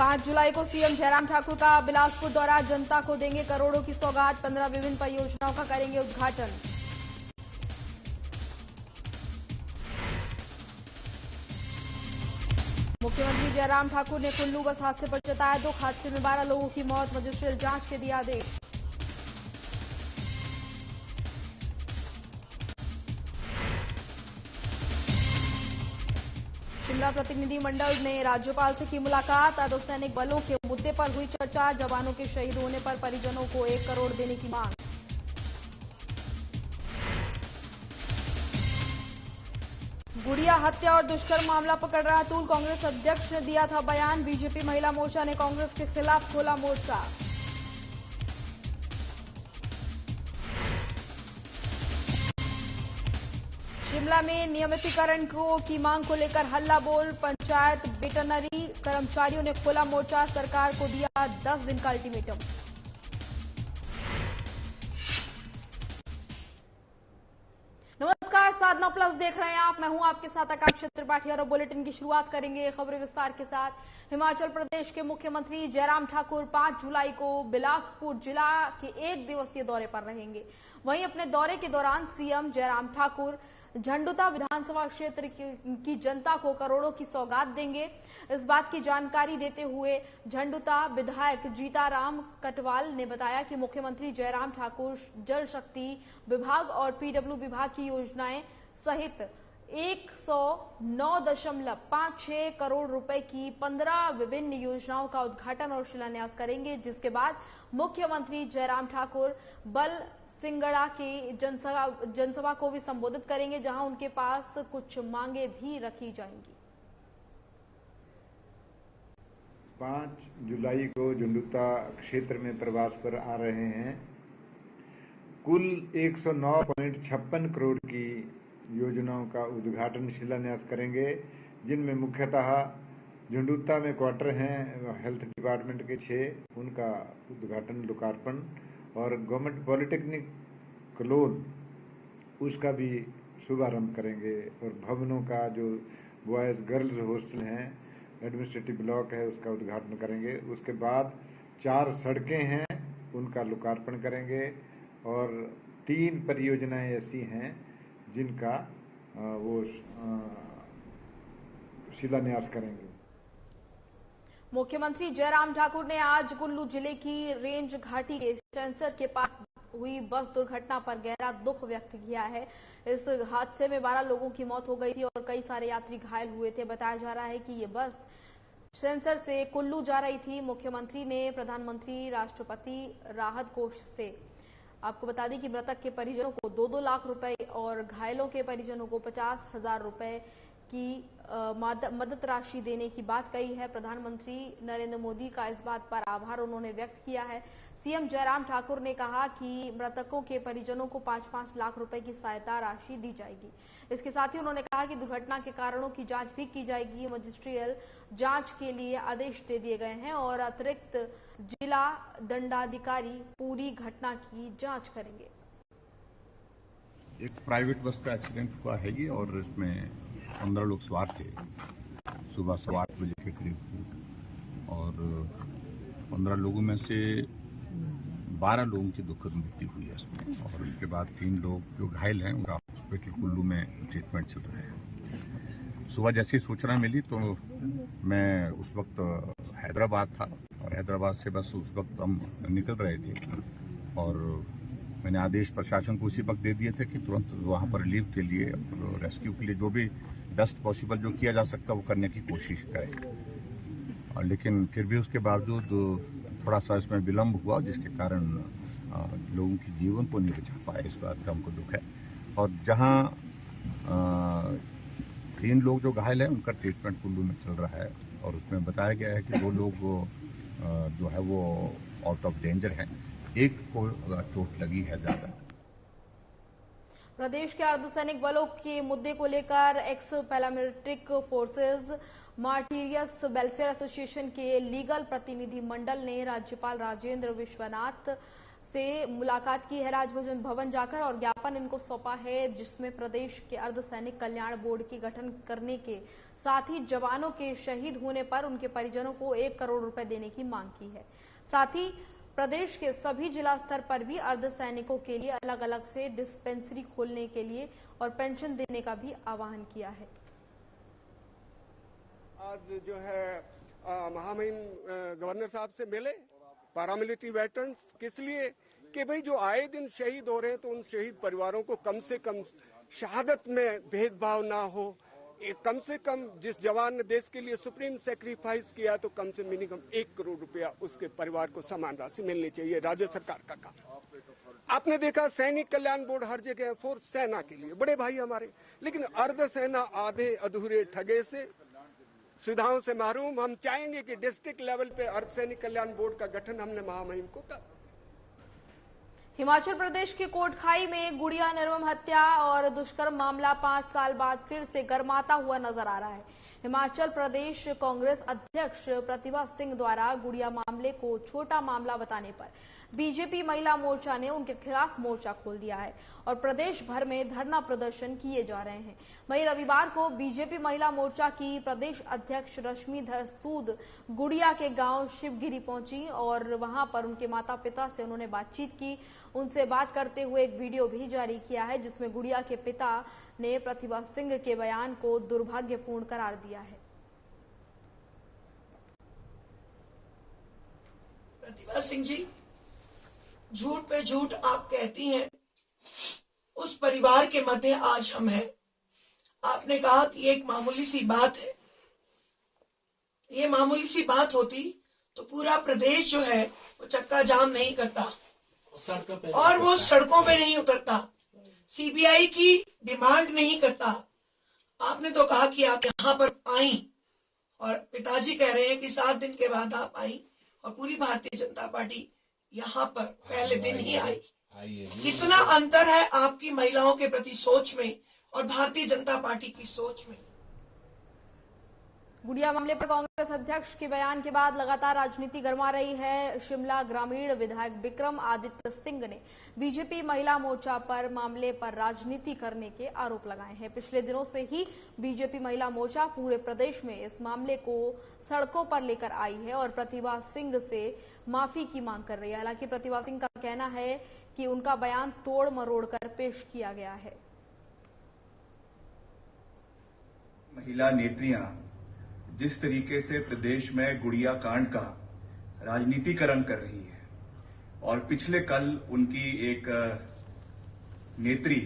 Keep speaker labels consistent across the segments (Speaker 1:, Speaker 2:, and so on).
Speaker 1: 5 जुलाई को सीएम जयराम ठाकुर का बिलासपुर दौरा, जनता को देंगे करोड़ों की सौगात, 15 विभिन्न परियोजनाओं का करेंगे उद्घाटन। मुख्यमंत्री जयराम ठाकुर ने कुल्लू बस हादसे पर जताया दुख, हादसे में 12 लोगों की मौत, मजिस्ट्रियल जांच के दिया आदेश। शिमला प्रतिनिधिमंडल ने राज्यपाल से की मुलाकात, अर्धसैनिक बलों के मुद्दे पर हुई चर्चा, जवानों के शहीद होने पर परिजनों को 1 करोड़ देने की मांग। गुड़िया हत्या और दुष्कर्म मामला पकड़ रहा तूल, कांग्रेस अध्यक्ष ने दिया था बयान, बीजेपी महिला मोर्चा ने कांग्रेस के खिलाफ खोला मोर्चा। शिमला में नियमितीकरण की मांग को लेकर हल्ला बोल, पंचायत वेटरनरी कर्मचारियों ने खोला मोर्चा, सरकार को दिया 10 दिन का अल्टीमेटम। नमस्कार, साधना प्लस देख रहे हैं आप, मैं हूं आपके साथ आकांक्षा त्रिपाठी और बुलेटिन की शुरुआत करेंगे खबरें विस्तार के साथ। हिमाचल प्रदेश के मुख्यमंत्री जयराम ठाकुर 5 जुलाई को बिलासपुर जिला के 1 दिवसीय दौरे पर रहेंगे। वहीं अपने दौरे के दौरान सीएम जयराम ठाकुर झंडुता विधानसभा क्षेत्र की जनता को करोड़ों की सौगात देंगे। इस बात की जानकारी देते हुए झंडुता विधायक जीताराम कटवाल ने बताया कि मुख्यमंत्री जयराम ठाकुर जल शक्ति विभाग और पीडब्ल्यू विभाग की योजनाएं सहित 109.56 करोड़ रुपए की 15 विभिन्न योजनाओं का उद्घाटन और शिलान्यास करेंगे, जिसके बाद मुख्यमंत्री जयराम ठाकुर बल सिंगड़ा की जनसभा को भी संबोधित करेंगे, जहां उनके पास कुछ मांगे भी रखी जाएंगी।
Speaker 2: 5 जुलाई को झंडुता क्षेत्र में प्रवास पर आ रहे हैं। कुल 109.56 करोड़ की योजनाओं का उद्घाटन शिलान्यास करेंगे, जिनमें मुख्यतः झंडुता में क्वार्टर हैं हेल्थ डिपार्टमेंट के 6, उनका उद्घाटन लोकार्पण, और गवर्नमेंट पॉलिटेक्निक कलोल उसका भी शुभारंभ करेंगे, और भवनों का जो बॉयज गर्ल्स हॉस्टल हैं, एडमिनिस्ट्रेटिव ब्लॉक है, उसका उद्घाटन करेंगे। उसके बाद 4 सड़कें हैं, उनका लोकार्पण करेंगे, और 3 परियोजनाएं ऐसी हैं जिनका वो शिलान्यास करेंगे।
Speaker 1: मुख्यमंत्री जयराम ठाकुर ने आज कुल्लू जिले की रेंज घाटी के सेंसर के पास हुई बस दुर्घटना पर गहरा दुख व्यक्त किया है। इस हादसे में 12 लोगों की मौत हो गई थी और कई सारे यात्री घायल हुए थे। बताया जा रहा है कि ये बस सेंसर से कुल्लू जा रही थी। मुख्यमंत्री ने प्रधानमंत्री राष्ट्रपति राहत कोष से आपको बता दें कि मृतक के परिजनों को 2-2 लाख रुपए और घायलों के परिजनों को 50,000 रुपए की मदद राशि देने की बात कही है। प्रधानमंत्री नरेंद्र मोदी का इस बात पर आभार उन्होंने व्यक्त किया है। सीएम जयराम ठाकुर ने कहा कि मृतकों के परिजनों को 5-5 लाख रुपए की सहायता राशि दी जाएगी। इसके साथ ही उन्होंने कहा कि दुर्घटना के कारणों की जांच भी की जाएगी। मजिस्ट्रियल जांच के लिए आदेश दे दिए गए हैं और अतिरिक्त जिला दंडाधिकारी पूरी घटना की जांच करेंगे।
Speaker 3: एक प्राइवेट बस का एक्सीडेंट हुआ है ये, और इसमें 15 लोग सवार थे। सुबह 8:15 बजे के करीब, और 15 लोगों में से 12 लोगों की दुखद मृत्यु हुई है इसमें, और उसके बाद 3 लोग जो घायल हैं उनका हॉस्पिटल कुल्लू में ट्रीटमेंट चल रहा है। सुबह जैसी सूचना मिली तो मैं उस वक्त हैदराबाद था, और हैदराबाद से बस उस वक्त हम निकल रहे थे, और मैंने आदेश प्रशासन को उसी वक्त दे दिए थे कि तुरंत वहाँ पर रिलीव के लिए, रेस्क्यू के लिए जो भी बेस्ट पॉसिबल जो किया जा सकता वो करने की कोशिश करें। और लेकिन फिर भी उसके बावजूद थोड़ा सा इसमें विलम्ब हुआ, जिसके कारण लोगों की जीवन को नहीं बचा पाए। इस बात का हमको दुख है। और जहाँ 3 लोग जो घायल हैं उनका ट्रीटमेंट कुल्लू में चल रहा है, और उसमें बताया गया है कि 2 लोग जो है वो आउट ऑफ डेंजर हैं, एक को चोट लगी है ज्यादा।
Speaker 1: प्रदेश के अर्धसैनिक बलों के मुद्दे को लेकर एक्स पैरामिलिट्रिक फोर्सेज मार्टीरियस वेलफेयर एसोसिएशन के लीगल प्रतिनिधि मंडल ने राज्यपाल राजेंद्र विश्वनाथ से मुलाकात की है राजभवन भवन जाकर और ज्ञापन इनको सौंपा है, जिसमें प्रदेश के अर्धसैनिक कल्याण बोर्ड की गठन करने के साथ ही जवानों के शहीद होने पर उनके परिजनों को 1 करोड़ रुपए देने की मांग की है। साथ ही प्रदेश के सभी जिला स्तर पर भी अर्धसैनिकों के लिए अलग अलग से डिस्पेंसरी खोलने के लिए और पेंशन देने का भी आह्वान किया है।
Speaker 4: आज जो है महामहिम गवर्नर साहब से मिले पैरामिलिट्री वेटरन्स, किस लिए कि भाई जो आए दिन शहीद हो रहे हैं तो उन शहीद परिवारों को कम से कम शहादत में भेदभाव ना हो। कम से कम जिस जवान ने देश के लिए सुप्रीम सेक्रीफाइस किया तो कम से मिनिमम 1 करोड़ रुपया उसके परिवार को समान राशि मिलनी चाहिए। राज्य सरकार का काम आपने देखा, सैनिक कल्याण बोर्ड हर जगह फोर्स सेना के लिए बड़े भाई हमारे, लेकिन अर्धसेना आधे अधूरे ठगे से सुविधाओं से महरूम। हम चाहेंगे कि डिस्ट्रिक्ट लेवल पे अर्धसैनिक कल्याण बोर्ड का गठन हमने महामहिम को कर।
Speaker 1: हिमाचल प्रदेश के कोटखाई में गुड़िया निर्मम हत्या और दुष्कर्म मामला 5 साल बाद फिर से गरमाता हुआ नजर आ रहा है। हिमाचल प्रदेश कांग्रेस अध्यक्ष प्रतिभा सिंह द्वारा गुड़िया मामले को छोटा मामला बताने पर बीजेपी महिला मोर्चा ने उनके खिलाफ मोर्चा खोल दिया है और प्रदेश भर में धरना प्रदर्शन किए जा रहे हैं। वहीं रविवार को बीजेपी महिला मोर्चा की प्रदेश अध्यक्ष रश्मिधर सूद गुड़िया के गांव शिवगिरी पहुंची और वहां पर उनके माता पिता से उन्होंने बातचीत की। उनसे बात करते हुए एक वीडियो भी जारी किया है, जिसमें गुड़िया के पिता ने प्रतिभा सिंह के बयान को दुर्भाग्यपूर्ण करार दिया है।
Speaker 5: प्रतिभा सिंह जी, झूठ पे झूठ आप कहती हैं। उस परिवार के मध्य आज हम हैं। आपने कहा कि एक मामूली सी बात है। ये मामूली सी बात होती तो पूरा प्रदेश जो है वो चक्का जाम नहीं करता और वो सड़कों पे नहीं उतरता, सीबीआई की डिमांड नहीं करता। आपने तो कहा कि आप यहाँ पर आई और पिताजी कह रहे हैं कि 7 दिन के बाद आप आई और पूरी भारतीय जनता पार्टी यहाँ पर पहले दिन ही आई। कितना अंतर है आपकी महिलाओं के प्रति सोच में और भारतीय जनता पार्टी की सोच में।
Speaker 1: गुड़िया मामले पर कांग्रेस अध्यक्ष के बयान के बाद लगातार राजनीति गरमा रही है। शिमला ग्रामीण विधायक विक्रम आदित्य सिंह ने बीजेपी महिला मोर्चा पर मामले पर राजनीति करने के आरोप लगाए हैं। पिछले दिनों से ही बीजेपी महिला मोर्चा पूरे प्रदेश में इस मामले को सड़कों पर लेकर आई है और प्रतिभा सिंह से माफी की मांग कर रही है। हालांकि प्रतिभा सिंह का कहना है कि उनका बयान तोड़ मरोड़ कर पेश किया गया है।
Speaker 6: महिला नेत्रियां जिस तरीके से प्रदेश में गुड़िया कांड का राजनीतिकरण कर रही है और पिछले कल उनकी एक नेत्री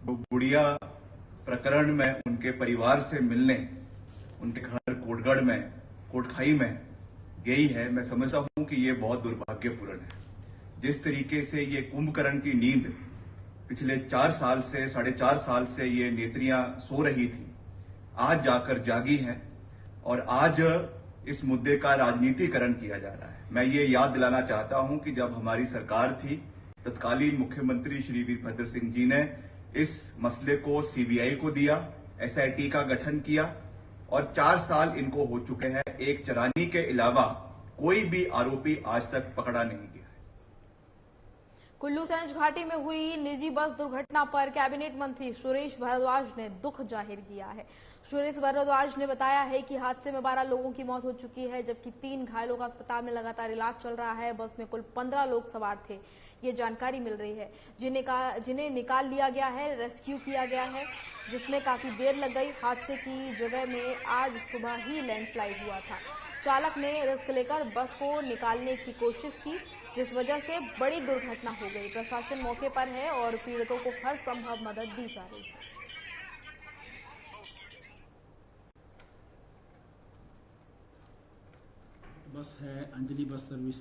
Speaker 6: गुड़िया प्रकरण में उनके परिवार से मिलने उनके घर कोटगढ़ में कोटखाई में गई है, मैं समझता हूं कि ये बहुत दुर्भाग्यपूर्ण है। जिस तरीके से ये कुंभकर्ण की नींद पिछले 4 साल से 4.5 साल से ये नेत्रियां सो रही थी, आज जाकर जागी हैं और आज इस मुद्दे का राजनीतिकरण किया जा रहा है। मैं ये याद दिलाना चाहता हूं कि जब हमारी सरकार थी, तत्कालीन मुख्यमंत्री श्री वीरभद्र सिंह जी ने इस मसले को सीबीआई को दिया, एसआईटी का गठन किया और 4 साल इनको हो चुके हैं। एक चरानी के अलावा कोई भी आरोपी आज तक पकड़ा नहीं गया।
Speaker 1: कुल्लू सेंज घाटी में हुई निजी बस दुर्घटना पर कैबिनेट मंत्री सुरेश भारद्वाज ने दुख जाहिर किया है। सुरेश भारद्वाज ने बताया है कि हादसे में 12 लोगों की मौत हो चुकी है, जबकि 3 घायलों का अस्पताल में लगातार इलाज चल रहा है। बस में कुल 15 लोग सवार थे, ये जानकारी मिल रही है, जिन्हें निकाल लिया गया है, रेस्क्यू किया गया है, जिसमें काफी देर लग गई। हादसे की जगह में आज सुबह ही लैंडस्लाइड हुआ था। चालक ने रिस्क लेकर बस को निकालने की कोशिश की, जिस वजह से बड़ी दुर्घटना हो गई। प्रशासन मौके पर है और पीड़ितों को हर संभव मदद दी जा रही है।
Speaker 7: बस है अंजलि बस सर्विस,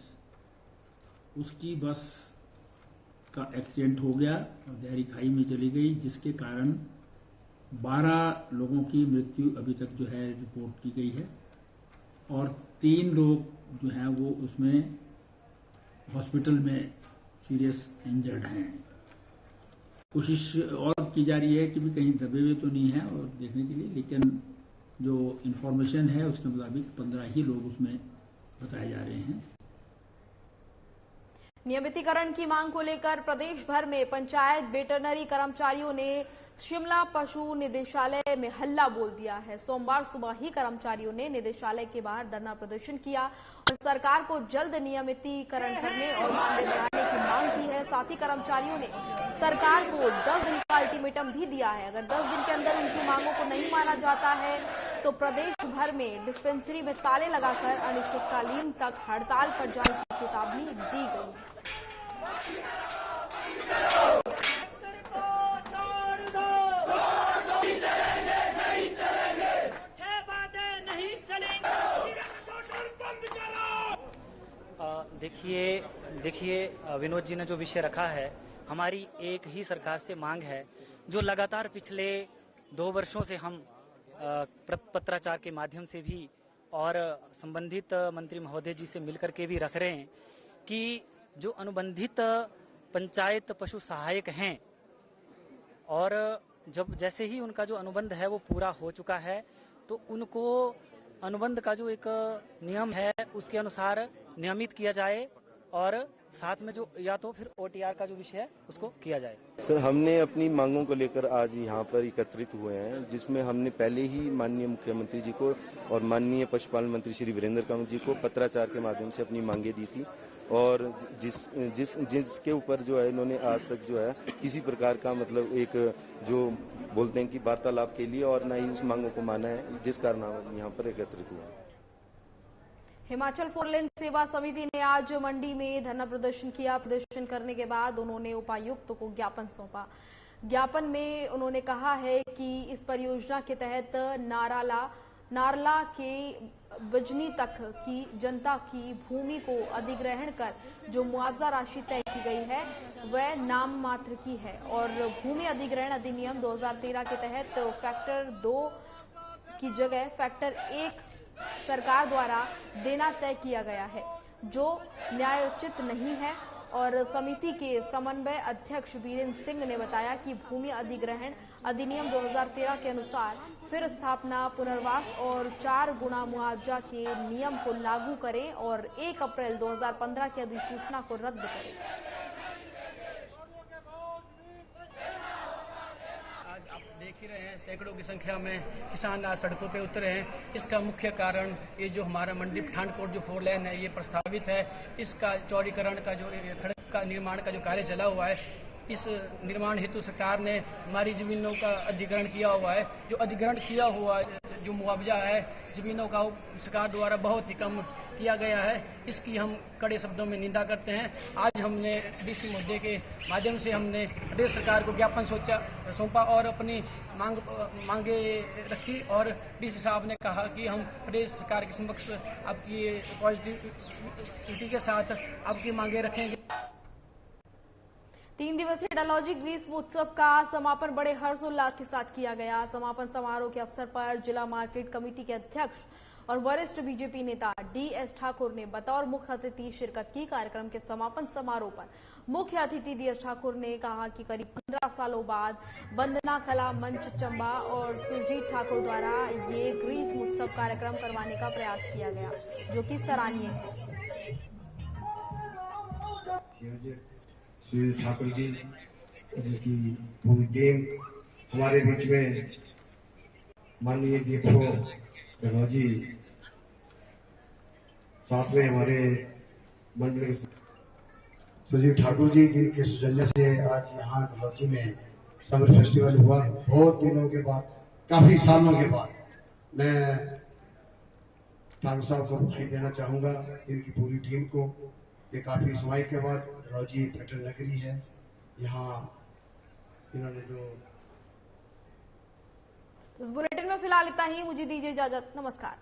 Speaker 7: उसकी बस का एक्सीडेंट हो गया और गहरी खाई में चली गई, जिसके कारण 12 लोगों की मृत्यु अभी तक जो है रिपोर्ट की गई है और 3 लोग जो हैं वो उसमें हॉस्पिटल में सीरियस इंजर्ड हैं। कोशिश और की जा रही है कि भी कहीं दबे हुए तो नहीं है और देखने के लिए, लेकिन जो इन्फॉर्मेशन है उसके मुताबिक 15 ही लोग उसमें बताए जा रहे हैं।
Speaker 1: नियमितीकरण की मांग को लेकर प्रदेश भर में पंचायत वेटरनरी कर्मचारियों ने शिमला पशु निदेशालय में हल्ला बोल दिया है। सोमवार सुबह ही कर्मचारियों ने निदेशालय के बाहर धरना प्रदर्शन किया और सरकार को जल्द नियमितीकरण करने और मानदेय बढ़ाने की मांग की है। साथ ही कर्मचारियों ने सरकार को 10 दिन का अल्टीमेटम भी दिया है। अगर 10 दिन के अंदर उनकी मांगों को नहीं माना जाता है तो प्रदेश भर में डिस्पेंसरी में ताले लगाकर अनिश्चितकालीन तक हड़ताल पर जाने की चेतावनी दी गई है।
Speaker 8: देखिए विनोद जी ने जो विषय रखा है, हमारी एक ही सरकार से मांग है जो लगातार पिछले 2 वर्षों से हम पत्राचार के माध्यम से भी और संबंधित मंत्री महोदय जी से मिलकर के भी रख रहे हैं कि जो अनुबंधित पंचायत पशु सहायक हैं और जब जैसे ही उनका जो अनुबंध है वो पूरा हो चुका है तो उनको अनुबंध का जो एक नियम है उसके अनुसार नियमित किया जाए और साथ में जो या तो फिर ओटीआर का जो विषय है उसको किया जाए।
Speaker 9: सर, हमने अपनी मांगों को लेकर आज यहाँ पर एकत्रित हुए हैं, जिसमें हमने पहले ही माननीय मुख्यमंत्री जी को और माननीय पशुपालन मंत्री श्री वीरेंद्र कंवर जी को पत्राचार के माध्यम से अपनी मांगे दी थी और जिसके ऊपर जो है इन्होंने आज तक जो है किसी प्रकार का मतलब एक जो बोलते हैं कि वार्तालाप के लिए और न ही उस मांगों को माना है, जिस कारण हम यहाँ पर एकत्रित हुए हैं।
Speaker 1: हिमाचल 4 लेन सेवा समिति ने आज मंडी में धरना प्रदर्शन किया। प्रदर्शन करने के बाद उन्होंने उपायुक्त को ज्ञापन सौंपा। ज्ञापन में उन्होंने कहा है कि इस परियोजना के तहत नारला के बजनी तक की जनता की भूमि को अधिग्रहण कर जो मुआवजा राशि तय की गई है वह नाम मात्र की है और भूमि अधिग्रहण अधिनियम 2013 के तहत फैक्टर 2 की जगह फैक्टर 1 सरकार द्वारा देना तय किया गया है, जो न्यायोचित नहीं है। और समिति के समन्वय अध्यक्ष वीरेंद्र सिंह ने बताया कि भूमि अधिग्रहण अधिनियम 2013 के अनुसार फिर स्थापना, पुनर्वास और 4 गुना मुआवजा के नियम को लागू करें और 1 अप्रैल 2015 की अधिसूचना को रद्द करें।
Speaker 10: देख ही रहे हैं सैकड़ों की संख्या में किसान आज सड़कों पे उतरे हैं। इसका मुख्य कारण ये जो हमारा मंडी पठानकोट जो 4 लेन है ये प्रस्तावित है, इसका चौड़ीकरण का जो सड़क का निर्माण का जो कार्य चला हुआ है, इस निर्माण हेतु सरकार ने हमारी जमीनों का अधिग्रहण किया हुआ है। जो अधिग्रहण किया हुआ जो मुआवजा है जमीनों का सरकार द्वारा बहुत ही कम किया गया है, इसकी हम कड़े शब्दों में निंदा करते हैं। आज हमने डीसी महोदय के माध्यम से हमने प्रदेश सरकार को ज्ञापन सौंपा और अपनी मांगे रखी और डीसी साहब ने कहा कि हम प्रदेश सरकार के समक्ष आपकी पॉजिटिविटी के साथ आपकी मांगे रखेंगे।
Speaker 1: 3 दिवसीय डलहौजी ग्रीष्म उत्सव का समापन बड़े हर्षोल्लास के साथ किया गया। समापन समारोह के अवसर पर जिला मार्केट कमेटी के अध्यक्ष और वरिष्ठ बीजेपी नेता डी.एस. ठाकुर ने बतौर मुख्य अतिथि शिरकत की। कार्यक्रम के समापन समारोह पर मुख्य अतिथि डी.एस. ठाकुर ने कहा कि करीब 15 सालों बाद वंदना कला मंच चंबा और सुरजीत ठाकुर द्वारा ये ग्रीष्म उत्सव कार्यक्रम करवाने का प्रयास किया गया, जो कि सराहनीय है।
Speaker 11: सुरजीत ठाकुर जी की पूरी टीम हमारे बीच में, माननीय डीएफओ डलहौजी, साथ में हमारे मंडल सुरजीत ठाकुर जी, जिनके सौजन्य से आज यहाँ डलहौजी में समर फेस्टिवल हुआ। बहुत दिनों के बाद, काफी सालों के बाद मैं ठाकुर साहब को बधाई देना चाहूंगा, इनकी पूरी टीम को। ये काफी समय के बाद डलहौजी पर्यटन नगरी है, यहाँ इन्होंने जो।
Speaker 1: इस बुलेटिन में फिलहाल इतना ही। मुझे दीजिए इजाजत। नमस्कार।